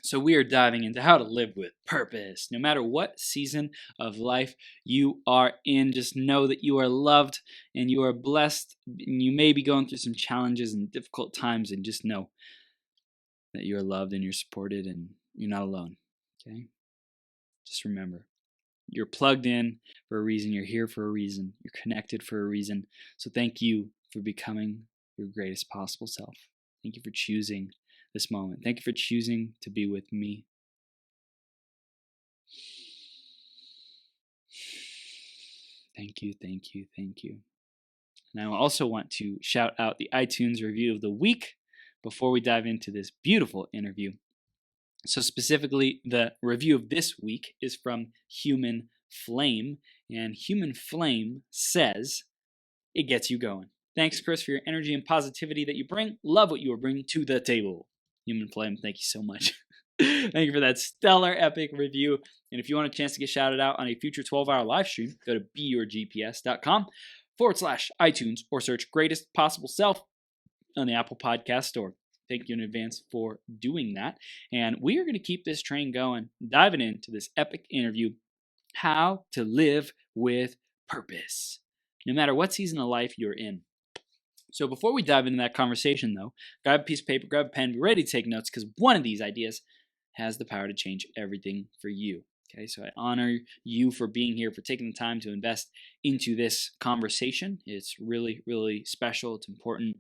So we are diving into how to live with purpose. No matter what season of life you are in, just know that you are loved and you are blessed. And you may be going through some challenges and difficult times, and just know that you are loved and you're supported and you're not alone. Okay? Just remember, you're plugged in for a reason. You're here for a reason. You're connected for a reason. So thank you for becoming your greatest possible self. Thank you for choosing this moment. Thank you for choosing to be with me. Thank you, thank you, thank you. And I also want to shout out the iTunes review of the week before we dive into this beautiful interview. So specifically, the review of this week is from Human Flame, and Human Flame says, "It gets you going. Thanks, Chris, for your energy and positivity that you bring. Love what you are bringing to the table." Human Flame, thank you so much. Thank you for that stellar, epic review. And if you want a chance to get shouted out on a future 12-hour live stream, go to beyourgps.com/iTunes or search Greatest Possible Self on the Apple Podcast Store. Thank you in advance for doing that. And we are going to keep this train going, diving into this epic interview, how to live with purpose, no matter what season of life you're in. So before we dive into that conversation, though, grab a piece of paper, grab a pen, be ready to take notes, because one of these ideas has the power to change everything for you. Okay, so I honor you for being here, for taking the time to invest into this conversation. It's really, really special. It's important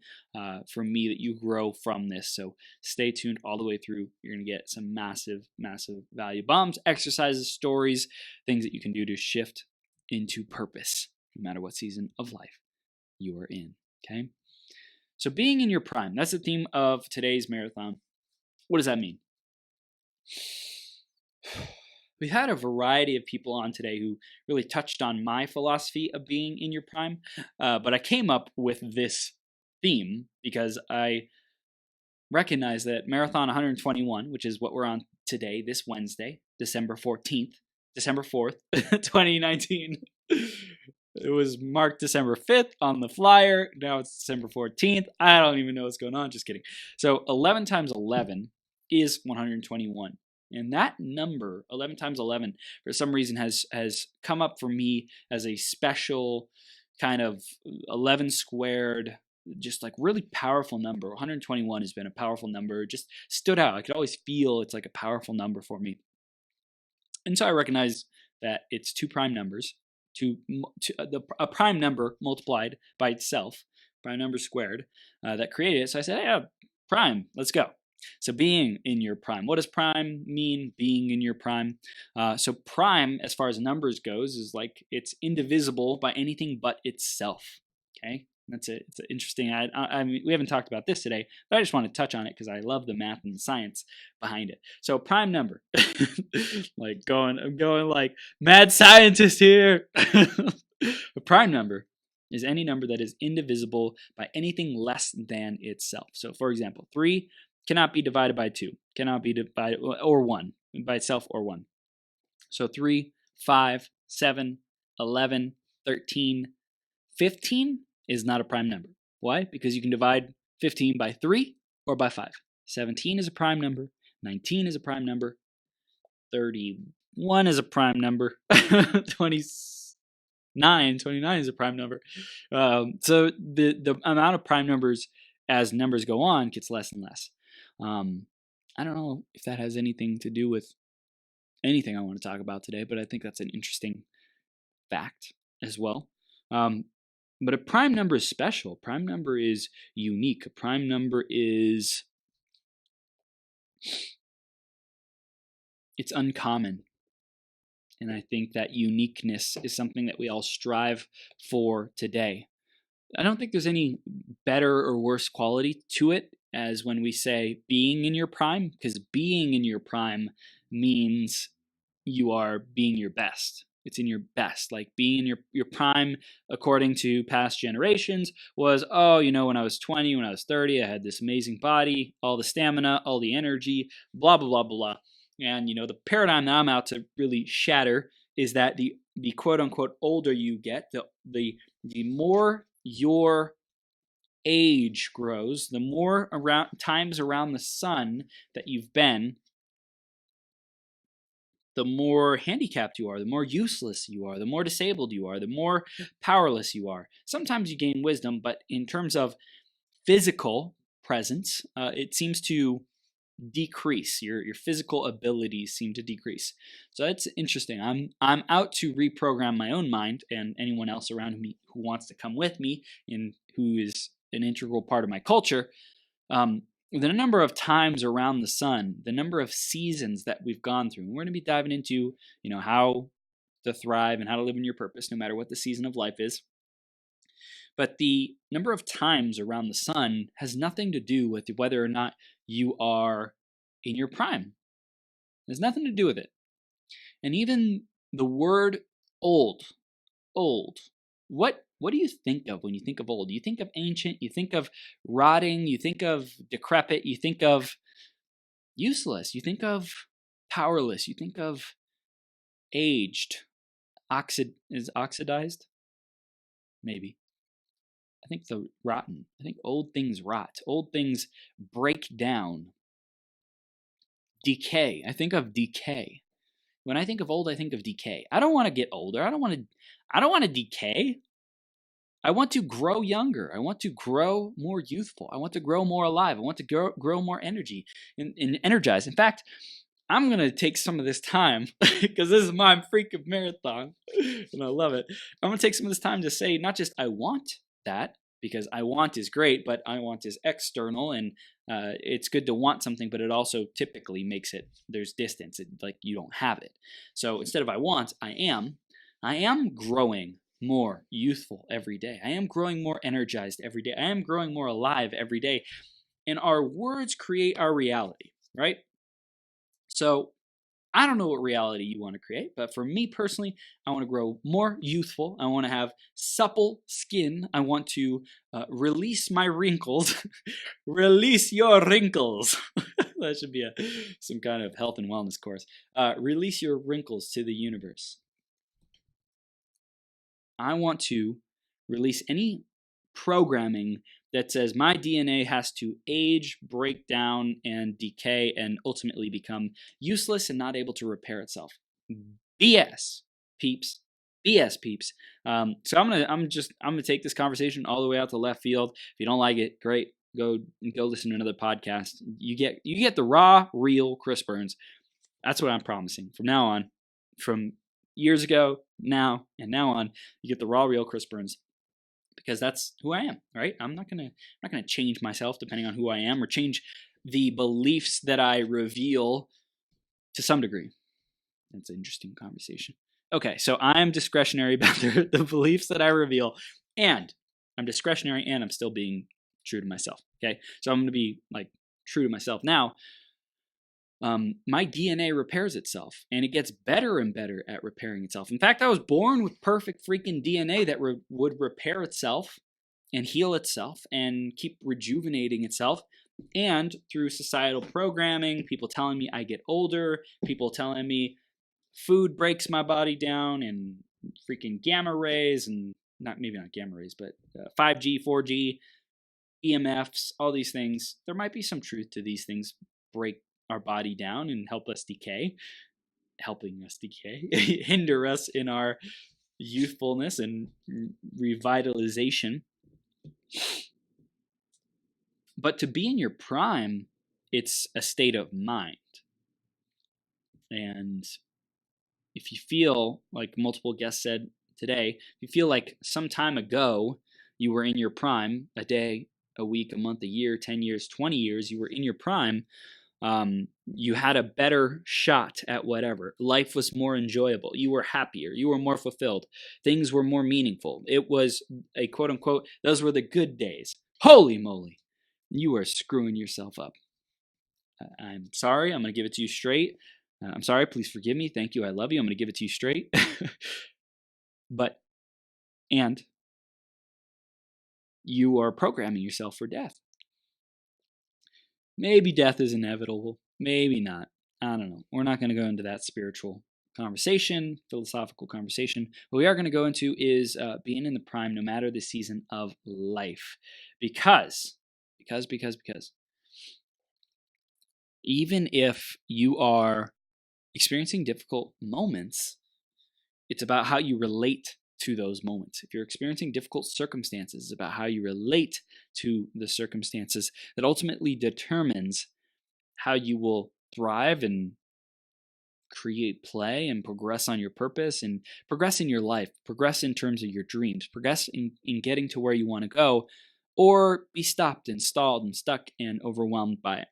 for me that you grow from this. So stay tuned all the way through. You're going to get some massive, massive value bombs, exercises, stories, things that you can do to shift into purpose, no matter what season of life you are in. Okay, so being in your prime, that's the theme of today's marathon. What does that mean? We've had a variety of people on today who really touched on my philosophy of being in your prime, but I came up with this theme because I recognize that Marathon 121, which is what we're on today, this Wednesday, December 4th, 2019. It was marked December 5th on the flyer. Now it's December 14th. I don't even know what's going on. Just kidding. So 11 times 11 is 121. And that number, 11 times 11, for some reason has come up for me as a special kind of 11 squared, just like really powerful number. 121 has been a powerful number. It just stood out. I could always feel it's like a powerful number for me. And so I recognize that it's two prime numbers, a prime number multiplied by itself, prime number squared, that created it. So I said, yeah, prime, let's go. So being in your prime. What does prime mean, being in your prime? So prime, as far as numbers goes, is like it's indivisible by anything but itself. Okay? That's it. It's interesting. I mean, we haven't talked about this today, but I just want to touch on it because I love the math and the science behind it. So prime number, I'm going like mad scientist here. A prime number is any number that is indivisible by anything less than itself. So for example, 3 cannot be divided by 2, cannot be divided, or 1, by itself or 1. So 3, 5, 7, 11, 13, 15 is not a prime number. Why? Because you can divide 15 by 3 or by 5. 17 is a prime number. 19 is a prime number. 31 is a prime number. 29 is a prime number. So the amount of prime numbers as numbers go on gets less and less. I don't know if that has anything to do with anything I want to talk about today, but I think that's an interesting fact as well. But a prime number is special. A prime number is unique. A prime number is, it's uncommon. And I think that uniqueness is something that we all strive for today. I don't think there's any better or worse quality to it as when we say being in your prime, because being in your prime means you are being your best. It's in your best. Like being in your prime, according to past generations, was, when I was 20, when I was 30, I had this amazing body, all the stamina, all the energy, blah, blah, blah, blah. And, the paradigm that I'm out to really shatter is that the quote unquote older you get, the more your age grows, the more times around the sun that you've been, the more handicapped you are, the more useless you are, the more disabled you are, the more powerless you are. Sometimes you gain wisdom, but in terms of physical presence, it seems to decrease. Your physical abilities seem to decrease. So that's interesting. I'm out to reprogram my own mind, and anyone else around me who wants to come with me and who is an integral part of my culture. The number of times around the sun, the number of seasons that we've gone through. And we're going to be diving into, how to thrive and how to live in your purpose, no matter what the season of life is. But the number of times around the sun has nothing to do with whether or not you are in your prime. There's nothing to do with it. And even the word old, what do you think of when you think of old? You think of ancient, you think of rotting, you think of decrepit, you think of useless, you think of powerless, you think of aged, oxidized? Maybe. I think the rotten. I think old things rot. Old things break down. Decay. I think of decay. When I think of old, I think of decay. I don't want to get older. I don't want to decay. I want to grow younger. I want to grow more youthful. I want to grow more alive. I want to grow more energy and energized. In fact, I'm going to take some of this time, because this is my freaking marathon, and I love it. I'm going to take some of this time to say not just I want that, because I want is great, but I want is external, and it's good to want something, but it also typically makes it, there's distance, like you don't have it. So instead of I want, I am growing more youthful every day. I am growing more energized every day. I am growing more alive every day. And our words create our reality, right? So I don't know what reality you want to create, but for me personally, I want to grow more youthful. I want to have supple skin. I want to release my wrinkles. Release your wrinkles. That should be some kind of health and wellness course. Release your wrinkles to the universe. I want to release any programming that says my DNA has to age, break down, and decay, and ultimately become useless and not able to repair itself. BS, peeps. BS, peeps. So I'm gonna take this conversation all the way out to left field. If you don't like it, great. Go listen to another podcast. You get the raw, real Chris Burns. That's what I'm promising from now on. From years ago, now, and now on, you get the raw, real Chris Burns, because that's who I am, right? I'm not gonna change myself depending on who I am, or change the beliefs that I reveal to some degree. That's an interesting conversation. Okay, so I'm discretionary about the beliefs that I reveal, and I'm discretionary, and I'm still being true to myself. Okay, so I'm gonna be like true to myself now. My DNA repairs itself, and it gets better and better at repairing itself. In fact, I was born with perfect freaking DNA that would repair itself and heal itself and keep rejuvenating itself. And through societal programming, people telling me I get older, people telling me food breaks my body down, and freaking gamma rays, and maybe not gamma rays, but 5G, 4G, EMFs, all these things. There might be some truth to these things break our body down and helping us decay, hinder us in our youthfulness and revitalization. But to be in your prime, it's a state of mind. And if you feel, like multiple guests said today, if you feel like some time ago you were in your prime, a day, a week, a month, a year, 10 years, 20 years, you were in your prime, you had a better shot at whatever. Life was more enjoyable. You were happier. You were more fulfilled. Things were more meaningful. It was a quote unquote, those were the good days. Holy moly. You are screwing yourself up. I'm sorry. I'm going to give it to you straight. I'm sorry. Please forgive me. Thank you. I love you. I'm going to give it to you straight. And you are programming yourself for death. Maybe death is inevitable. Maybe not. I don't know. We're not going to go into that spiritual conversation, philosophical conversation. What we are going to go into is being in the prime no matter the season of life. Because even if you are experiencing difficult moments, it's about how you relate to those moments. If you're experiencing difficult circumstances, it's about how you relate to the circumstances that ultimately determines how you will thrive and create play and progress on your purpose and progress in your life, progress in terms of your dreams, progress in getting to where you want to go, or be stopped and stalled and stuck and overwhelmed by it.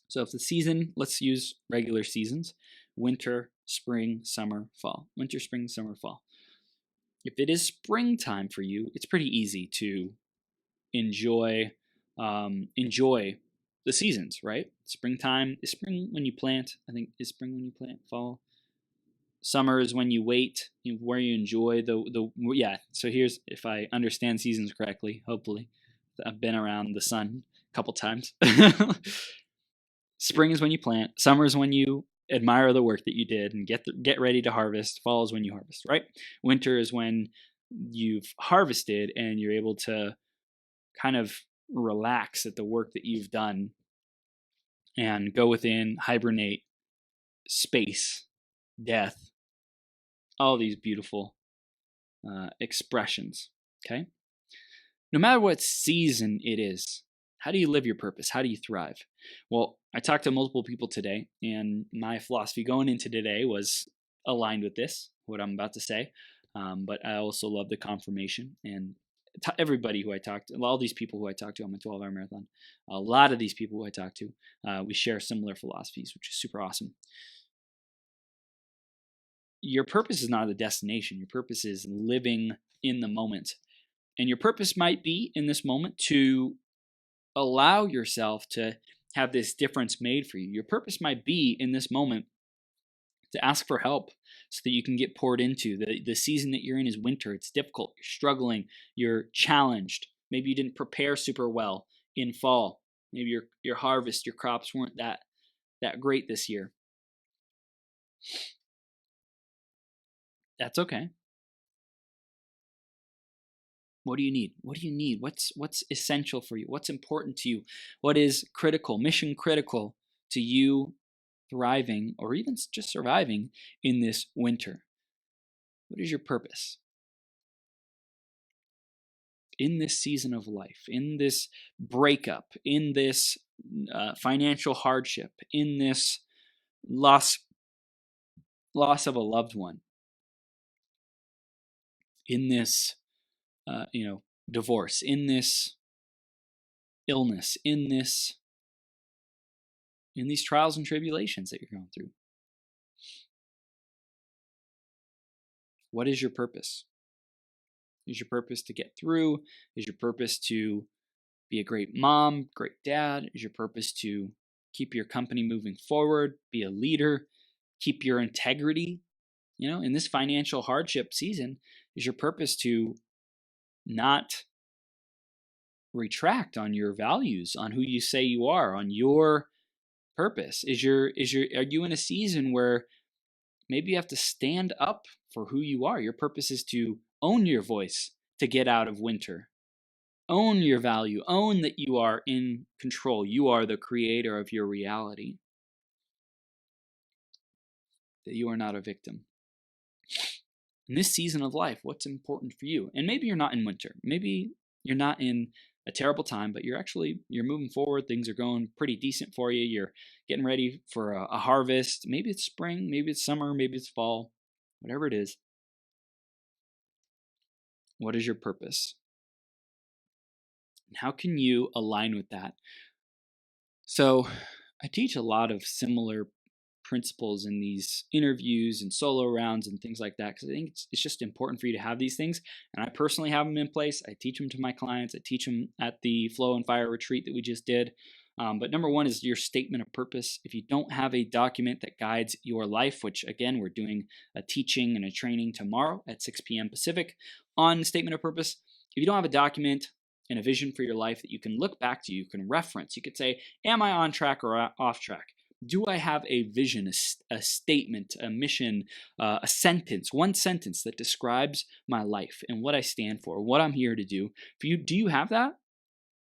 So if the season, let's use regular seasons, winter, spring, summer, fall. Winter, spring, summer, fall. If it is springtime for you, it's pretty easy to enjoy the seasons, right? Springtime is spring when you plant. I think is spring when you plant. Fall, summer is when you wait, where you enjoy the yeah. So here's, if I understand seasons correctly, hopefully, I've been around the sun a couple times. Spring is when you plant. Summer is when you admire the work that you did and get ready to harvest. Fall is when you harvest, right? Winter is when you've harvested and you're able to kind of relax at the work that you've done and go within, hibernate, space, death, all these beautiful expressions, okay? No matter what season it is, how do you live your purpose? How do you thrive? Well, I talked to multiple people today, and my philosophy going into today was aligned with this, what I'm about to say. But I also love the confirmation. And everybody who I talked to, all these people who I talked to on my 12-hour marathon, a lot of these people who I talked to, we share similar philosophies, which is super awesome. Your purpose is not the destination. Your purpose is living in the moment. And your purpose might be in this moment to allow yourself to have this difference made for you. Your purpose might be in this moment to ask for help so that you can get poured into. The season that you're in is winter. It's difficult. You're struggling. You're challenged. Maybe you didn't prepare super well in fall. Maybe your harvest, your crops weren't that great this year. That's okay. What do you need? What do you need? What's essential for you? What's important to you? What is critical, mission critical to you thriving or even just surviving in this winter? What is your purpose? In this season of life, in this breakup, in this financial hardship, in this loss of a loved one, in this divorce, in this illness, in these trials and tribulations that you're going through. What is your purpose? Is your purpose to get through? Is your purpose to be a great mom, great dad? Is your purpose to keep your company moving forward, be a leader, keep your integrity? In this financial hardship season, is your purpose to not retract on your values, on who you say you are, on your purpose? Are you in a season where maybe you have to stand up for who you are? Your purpose is to own your voice, to get out of winter. Own your value. Own that you are in control. You are the creator of your reality. That you are not a victim. In this season of life, what's important for you? And maybe you're not in winter. Maybe you're not in a terrible time, but you're moving forward. Things are going pretty decent for you. You're getting ready for a harvest. Maybe it's spring, maybe it's summer, maybe it's fall, whatever it is. What is your purpose? And how can you align with that? So I teach a lot of similar principles in these interviews and solo rounds and things like that, because I think it's just important for you to have these things. And I personally have them in place. I teach them to my clients. I teach them at the Flow and Fire retreat that we just did. But number one is your statement of purpose. If you don't have a document that guides your life, which again, we're doing a teaching and a training tomorrow at 6 p.m. Pacific on statement of purpose. If you don't have a document and a vision for your life that you can look back to, you can reference, you could say, am I on track or off track? Do I have a vision, a statement, a mission, a sentence, one sentence that describes my life and what I stand for, what I'm here to do? For you, do you have that?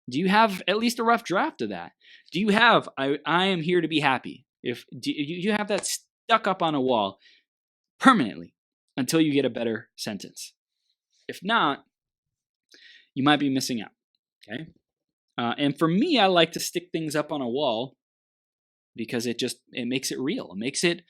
Do you have at least a rough draft of that? Do you have, I am here to be happy? Do you have that stuck up on a wall permanently until you get a better sentence. If not, you might be missing out. Okay. And for me, I like to stick things up on a wall because it makes it real. It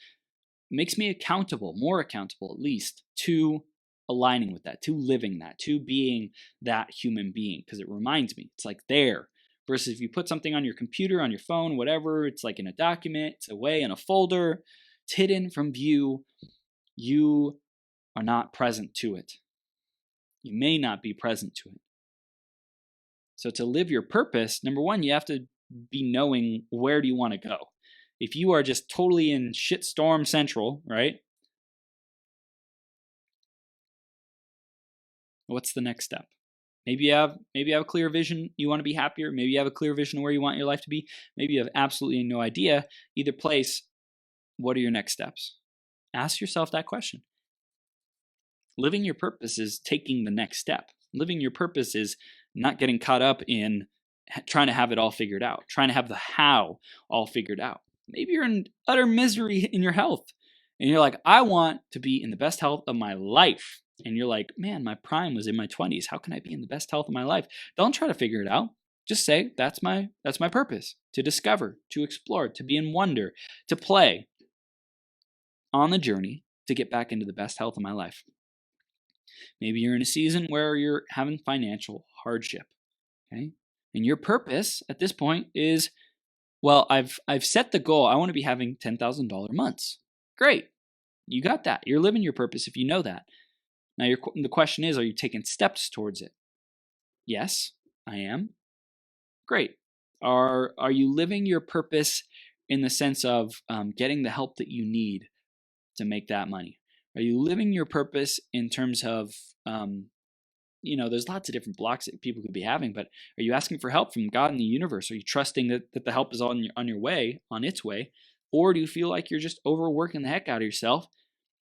makes me accountable, more accountable at least, to aligning with that, to living that, to being that human being, because it reminds me, it's like there. Versus if you put something on your computer, on your phone, whatever, it's like in a document, it's away in a folder, it's hidden from view, you are not present to it. You may not be present to it. So to live your purpose, number one, you have to be knowing where do you want to go. If you are just totally in shitstorm central, right? What's the next step? Maybe you have a clear vision. You want to be happier. Maybe you have a clear vision of where you want your life to be. Maybe you have absolutely no idea. Either place, what are your next steps? Ask yourself that question. Living your purpose is taking the next step. Living your purpose is not getting caught up in trying to have it all figured out, trying to have the how all figured out. Maybe you're in utter misery in your health and you're like, I want to be in the best health of my life. And you're like, man, my prime was in my 20s. How can I be in the best health of my life? Don't try to figure it out. Just say, that's my purpose, to discover, to explore, to be in wonder, to play on the journey to get back into the best health of my life. Maybe you're in a season where you're having financial hardship, okay? And your purpose at this point is, well, I've set the goal. I want to be having $10,000 months. Great. You got that. You're living your purpose if you know that. Now, the question is, are you taking steps towards it? Yes, I am. Great. Are you living your purpose in the sense of getting the help that you need to make that money? Are you living your purpose in terms of, there's lots of different blocks that people could be having, but are you asking for help from God and the universe? Are you trusting that the help is on its way? Or do you feel like you're just overworking the heck out of yourself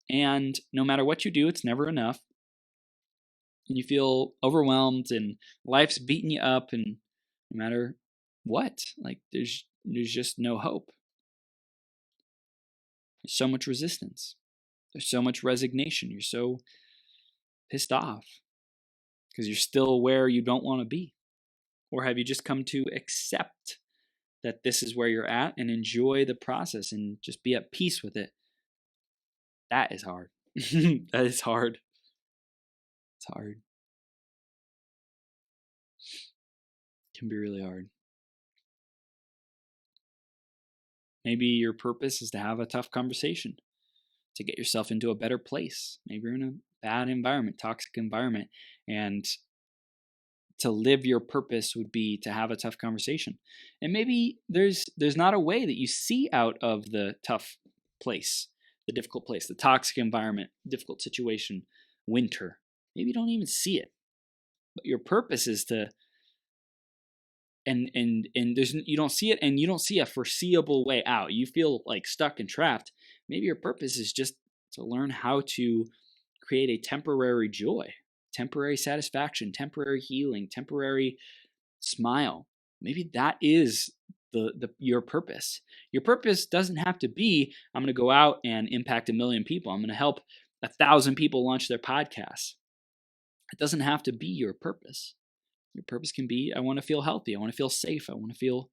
and no matter what you do, it's never enough? And you feel overwhelmed and life's beating you up and no matter what, like there's just no hope. There's so much resistance. There's so much resignation. You're so pissed off because you're still where you don't want to be. Or have you just come to accept that this is where you're at and enjoy the process and just be at peace with it? That is hard. That is hard. It's hard. It can be really hard. Maybe your purpose is to have a tough conversation, to get yourself into a better place. Maybe you're in a bad environment, toxic environment, and to live your purpose would be to have a tough conversation. And maybe there's not a way that you see out of the tough place, the difficult place, the toxic environment, difficult situation, winter. Maybe you don't even see it. But your purpose is to and you don't see it and you don't see a foreseeable way out. You feel like stuck and trapped. Maybe your purpose is just to learn how to create a temporary joy, temporary satisfaction, temporary healing, temporary smile. Maybe that is your purpose. Your purpose doesn't have to be, I'm going to go out and impact 1 million people. I'm going to help 1,000 people launch their podcasts. It doesn't have to be your purpose. Your purpose can be, I want to feel healthy. I want to feel safe. I want to feel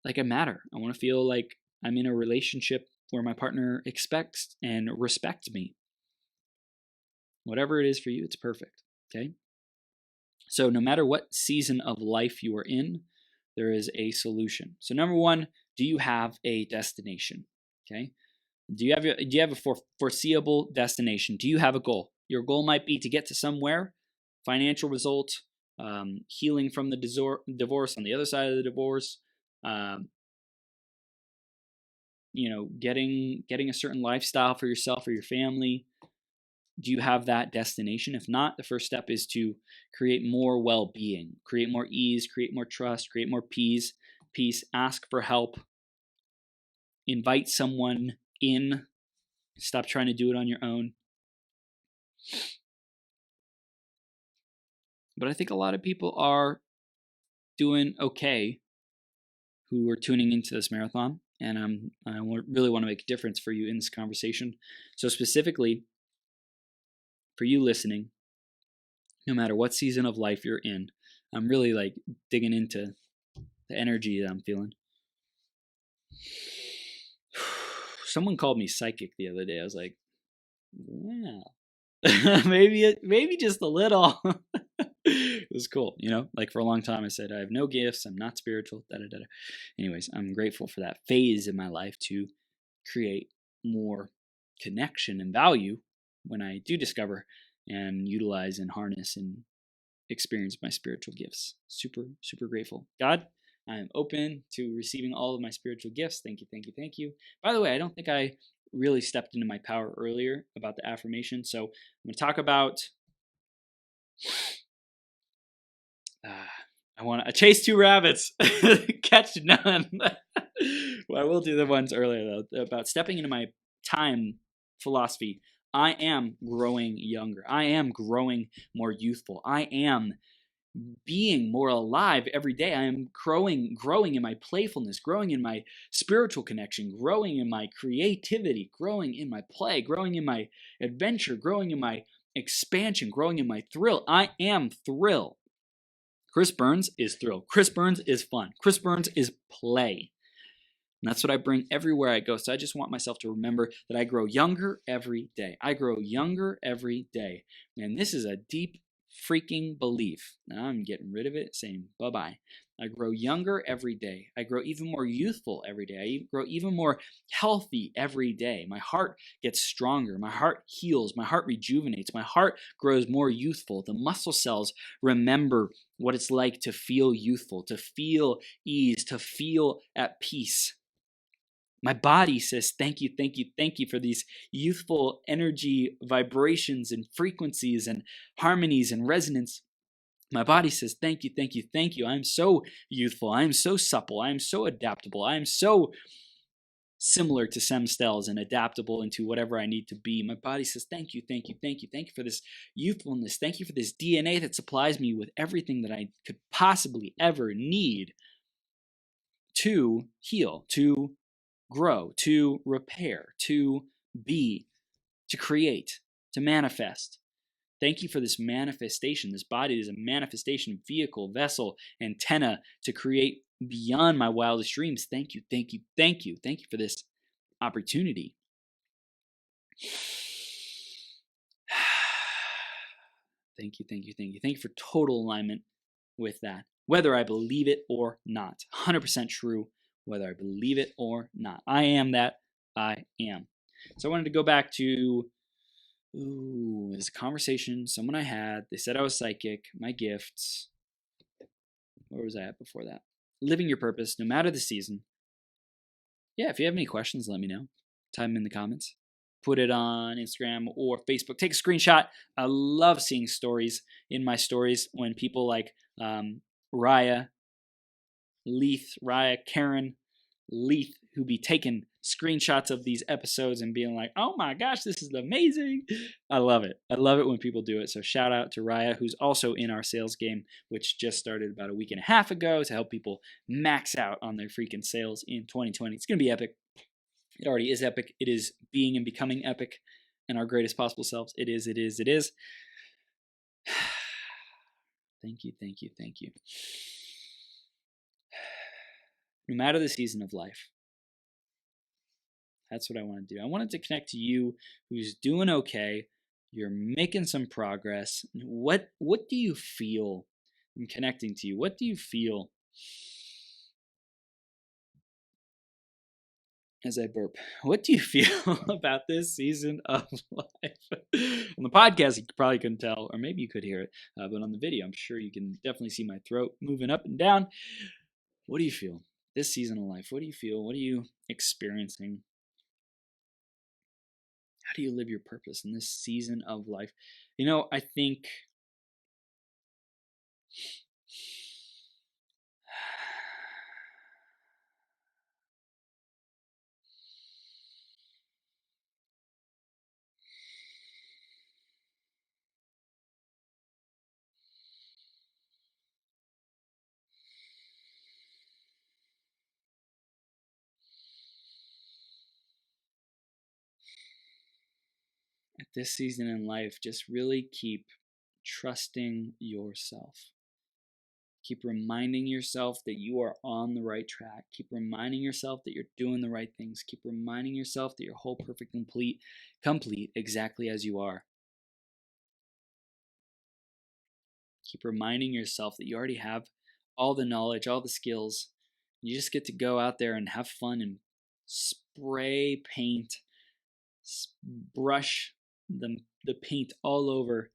like I matter. I want to feel like I'm in a relationship where my partner expects and respects me. Whatever it is for you, it's perfect. Okay? So no matter what season of life you are in, there is a solution. So number one, do you have a destination? Okay? Do you have a foreseeable destination? Do you have a goal? Your goal might be to get to somewhere, financial result, healing from the divorce on the other side of the divorce, getting a certain lifestyle for yourself or your family. Do you have that destination? If not, the first step is to create more well-being, create more ease, create more trust, create more peace, ask for help, invite someone in, stop trying to do it on your own. But I think a lot of people are doing okay who are tuning into this marathon. And I really want to make a difference for you in this conversation. So specifically for you listening, no matter what season of life you're in, I'm really like digging into the energy that I'm feeling. Someone called me psychic the other day. I was like, wow. maybe just a little. It was cool, like for a long time I said I have no gifts, I'm not spiritual, da da da. Anyways, I'm grateful for that phase in my life to create more connection and value when I do discover and utilize and harness and experience my spiritual gifts. Super, super grateful. God, I am open to receiving all of my spiritual gifts. Thank you, thank you, thank you. By the way, I don't think I really stepped into my power earlier about the affirmation. So I'm going to talk about I want to chase two rabbits, catch none. Well, I will do the ones earlier though about stepping into my time philosophy. I am growing younger. I am growing more youthful. I am being more alive every day. I am growing in my playfulness, growing in my spiritual connection, growing in my creativity, growing in my play, growing in my adventure, growing in my expansion, growing in my thrill. I am thrill. Chris Burns is thrill. Chris Burns is fun. Chris Burns is play. And that's what I bring everywhere I go. So I just want myself to remember that I grow younger every day. I grow younger every day. And this is a deep freaking belief. Now I'm getting rid of it, saying bye-bye. I grow younger every day. I grow even more youthful every day. I grow even more healthy every day. My heart gets stronger. My heart heals. My heart rejuvenates. My heart grows more youthful. The muscle cells remember what it's like to feel youthful, to feel ease, to feel at peace. My body says, thank you, thank you, thank you for these youthful energy vibrations and frequencies and harmonies and resonance. My body says, thank you, thank you, thank you. I'm so youthful. I'm so supple. I'm so adaptable. I'm so similar to stem cells and adaptable into whatever I need to be. My body says, thank you, thank you, thank you. Thank you for this youthfulness. Thank you for this DNA that supplies me with everything that I could possibly ever need to heal, to grow, to repair, to be, to create, to manifest. Thank you for this manifestation. This body is a manifestation, vehicle, vessel, antenna to create beyond my wildest dreams. Thank you, thank you, thank you. Thank you for this opportunity. Thank you, thank you, thank you. Thank you for total alignment with that, whether I believe it or not. 100% true, whether I believe it or not. I am that I am. So I wanted to go back to this conversation someone I had. They said I was psychic, my gifts. Where was I at before that? Living your purpose, no matter the season. Yeah, if you have any questions, let me know. Type them in the comments. Put it on Instagram or Facebook. Take a screenshot. I love seeing stories in my stories when people like Raya, Karen, Leith, who be taking screenshots of these episodes and being like, oh my gosh, this is amazing. I love it. I love it when people do it. So shout out to Raya, who's also in our sales game, which just started about a week and a half ago to help people max out on their freaking sales in 2020. It's going to be epic. It already is epic. It is being and becoming epic in our greatest possible selves. It is, it is, it is. Thank you, thank you, thank you. No matter the season of life, that's what I want to do. I wanted to connect to you who's doing okay. You're making some progress. What do you feel in connecting to you? What do you feel as I burp? What do you feel about this season of life? On the podcast, you probably couldn't tell, or maybe you could hear it, but on the video, I'm sure you can definitely see my throat moving up and down. What do you feel this season of life? What do you feel? What are you experiencing? How do you live your purpose in this season of life? I think this season in life, just really keep trusting yourself. Keep reminding yourself that you are on the right track. Keep reminding yourself that you're doing the right things. Keep reminding yourself that you're whole, perfect, complete exactly as you are. Keep reminding yourself that you already have all the knowledge, all the skills. You just get to go out there and have fun and spray paint, brush the paint all over.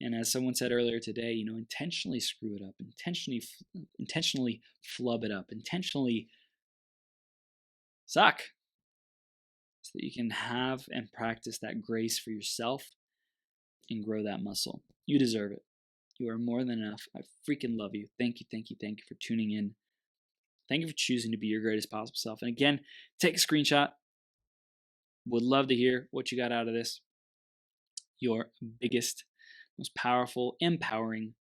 And as someone said earlier today, intentionally screw it up, intentionally flub it up, intentionally suck, so that you can have and practice that grace for yourself and grow that muscle. You deserve it. You are more than enough. I freaking love you. Thank you, thank you, thank you for tuning in. Thank you for choosing to be your greatest possible self. And again, take a screenshot. Would love to hear what you got out of this. Your biggest, most powerful, empowering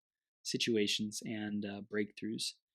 situations and breakthroughs